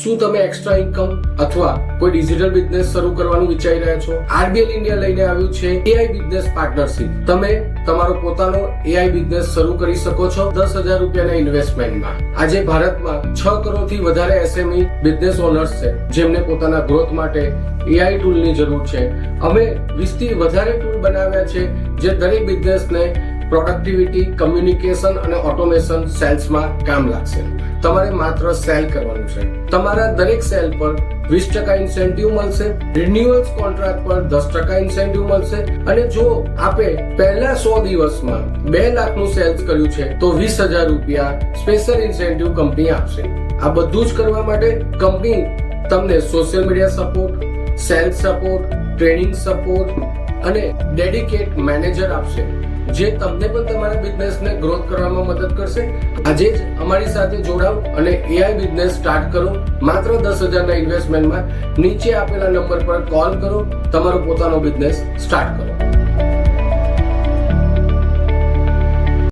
શું તમે extra income અથવા કોઈ ડિજિટલ બિઝનેસ શરૂ કરવાનું વિચારી રહ્યા છો? આરબીએલ ઇન્ડિયા લઈને આવ્યું છે એઆઈ બિઝનેસ પાર્ટનરશિપ. તમે તમારો પોતાનો એઆઈ બિઝનેસ શરૂ કરી શકો છો 10,000 રૂપિયાના ઇન્વેસ્ટમેન્ટમાં. આજે ભારતમાં 6 કરોડથી વધારે એસએમઈ બિઝનેસ ઓનર્સ છે જેમને પોતાના ગ્રોથ માટે એઆઈ ટૂલની જરૂર છે. અમે 20 થી વધારે ટૂલ બનાવ્યા છે જે દરેક બિઝનેસને પ્રોડક્ટિવિટી, કમ્યુનિકેશન અને ઓટોમેશન સેલ્સમાં કામ લાગશે. તમારે માત્ર સેલ કરવાનું છે. તમારા દરેક સેલ પર 20% ઇન્સેન્ટિવ મળશે. રિન્યુઅલ્સ કોન્ટ્રાક્ટ પર 10% ઇન્સેન્ટિવ મળશે. અને જો આપે પહેલા 100 દિવસમાં 2 લાખનું સેલ્સ કર્યું છે તો 20,000 રૂપિયા સ્પેશિયલ ઇન્સેન્ટિવ કંપની આપશે. આ બધું જ કરવા માટે કંપની તમને social media support, sales support, training support અને ડેડિકેટ મેનેજર આપશે જે તમને પણ તમારા બિઝનેસને ગ્રોથ કરવામાં મદદ કરશે. આજે જ અમારી સાથે જોડાઓ અને એઆઈ બિઝનેસ સ્ટાર્ટ કરો. માત્ર 10,000 ના ઇન્વેસ્ટમેન્ટમાં નીચે આપેલા નંબર પર કોલ કરો. તમારો પોતાનો બિઝનેસ સ્ટાર્ટ કરો.